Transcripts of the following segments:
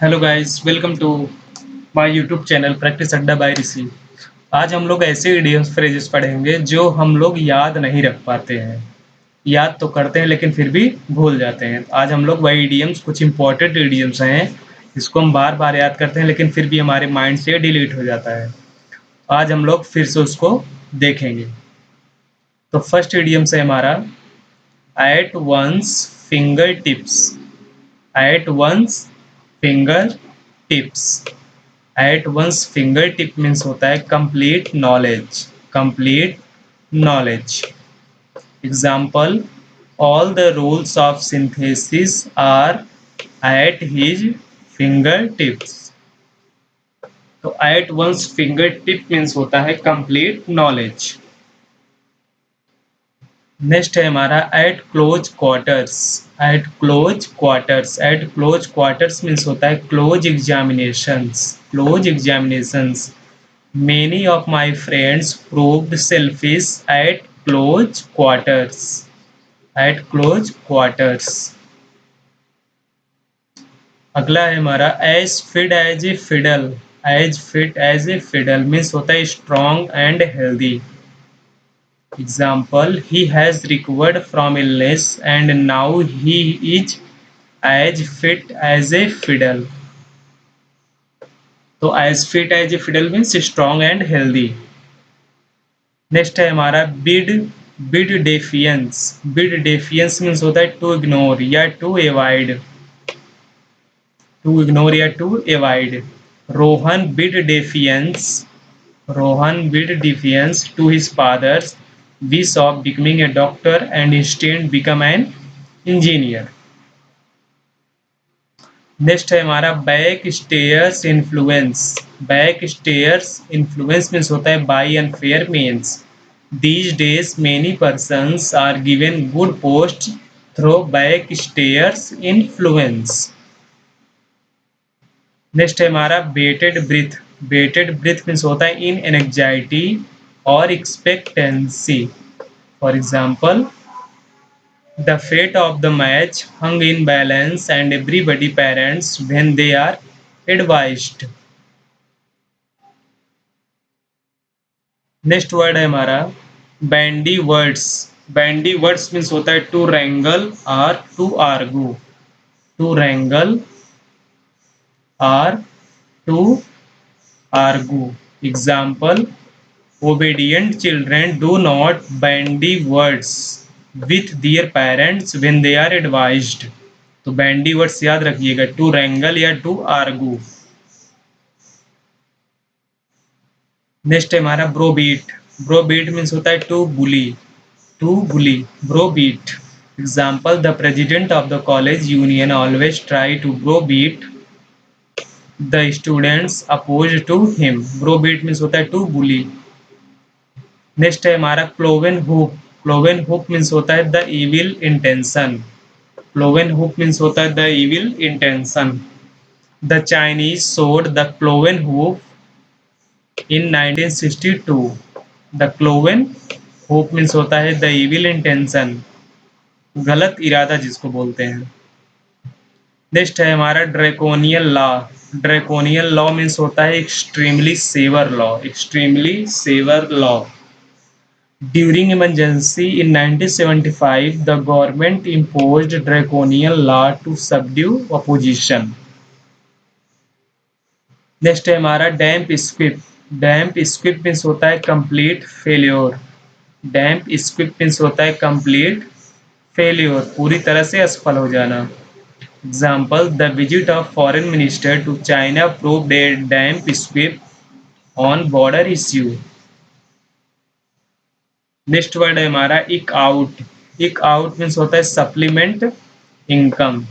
Hello guys, welcome to my YouTube channel practice Adda by Rishi. आज हम लोग ऐसे इडियम्स फ्रेजेस पढ़ेंगे जो हम लोग याद नहीं रख पाते हैं। याद तो करते हैं लेकिन फिर भी भूल जाते हैं। आज हम लोग वही इडियम्स, कुछ इंपॉर्टेंट इडियम्स हैं जिसको हम बार बार याद करते हैं लेकिन फिर भी हमारे माइंड से डिलीट हो जाता है। आज हम लोग फिर से उसको देखेंगे। तो फर्स्ट इडियम है हमारा at one's finger tips. At one's finger tips. At one's finger tip means होता है complete knowledge. Complete knowledge. Example, all the rules of synthesis are at his finger tips. तो at one's finger tip means होता है complete knowledge. Next है हमारा at close quarters. At close quarters. At close quarters means होता है close examinations. Close examinations. Many of my friends proved selfish at close quarters. At close quarters. अगला है हमारा as fit as a fiddle. As fit as a fiddle means होता है strong and healthy. Example, he has recovered from illness and now he is as fit as a fiddle. तो as fit as a fiddle means strong and healthy. Next है हमारा bid. Bid defiance. Bid defiance means होता है to ignore या to avoid. To ignore या to avoid. Rohan bid defiance. Rohan bid defiance to his father's wish of becoming a doctor and instead become an engineer. Next है हमारा back stairs influence. Back stairs influence means होता है by unfair means these days many persons are given good posts through backstairs influence. Next है हमारा bated breath. Bated breath means होता है in anxiety और expectancy. For example, the fate of the match hung in balance and everybody parents when they are advised. Next word है हमारा bandy words. Bandy words means होता है to wrangle और to argue. To wrangle और to argue. Example, obedient children do not bandy words with their parents when they are advised. तो bandy words याद रखिएगा, to रैंगल या टू आर्गू। नेक्स्ट है हमारा ब्रोबीट। ब्रोबीट मीन्स होता है to bully. To bully, browbeat. Example, the president of the college union always try to browbeat the students opposed to him. Browbeat means होता है टू बुली। नेक्स्ट है हमारा cloven hoof. Cloven hoof means होता है the evil intention. Cloven hoof means होता है the evil intention. The Chinese showed the cloven hoof in 1962। The cloven hoof means होता है द इविल इंटेंशन, गलत इरादा जिसको बोलते हैं। नेक्स्ट है हमारा draconian law. Draconian law means होता है extremely severe law. Extremely severe law. During emergency in 1975, the government imposed draconian law to subdue opposition. Next है हमारा डैम्प स्क्विप। डैम्प स्क्विप मीन्स होता है कंप्लीट फेल्योर। डैम्प स्क्विप मीन्स होता है कंप्लीट फेल्योर, पूरी तरह से असफल हो जाना। Example, the visit of foreign minister to China proved a damp squib on border issue. Next word है हमारा eke out. Eke out means होता है supplement income.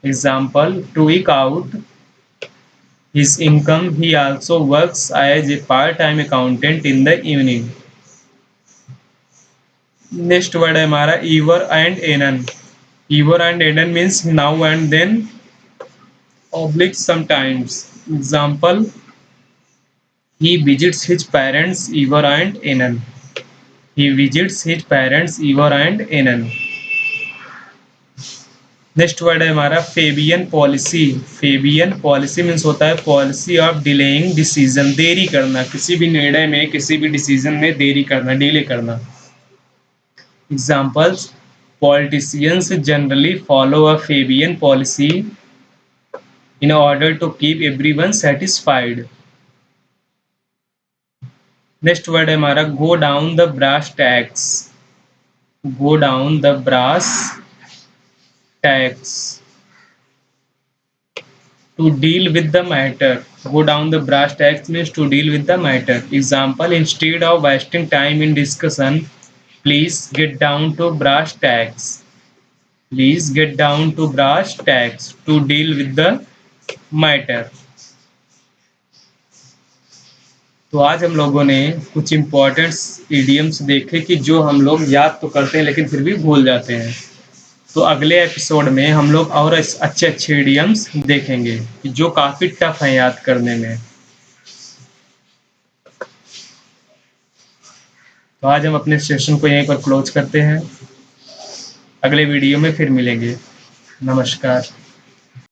Example, to eke out his income he also works as a part time accountant in the evening. Next word है हमारा ever and anon. Ever and anon means now and then oblique sometimes. Example, he visits his parents ईवर and anon. He visits his parents ever and anon. Next word है हमारा Fabian policy. Fabian policy means होता है policy of delaying decision, देरी करना, किसी भी निर्णय में, किसी भी डिसीजन में देरी करना, डिले करना। Examples, politicians generally follow a Fabian policy in order to keep everyone satisfied. Next word है हमारा go down the brass tacks. Go down the brass tacks, to deal with the matter. Go down the brass tacks means to deal with the matter. Example, instead of wasting time in discussion, please get down to brass tacks. Please get down to brass tacks to deal with the matter. तो आज हम लोगों ने कुछ important idioms देखे कि जो हम लोग याद तो करते हैं लेकिन फिर भी भूल जाते हैं। तो अगले एपिसोड में हम लोग और अच्छे अच्छे इडियम्स देखेंगे जो काफ़ी टफ हैं याद करने में। तो आज हम अपने सेशन को यहीं पर क्लोज करते हैं। अगले वीडियो में फिर मिलेंगे। नमस्कार।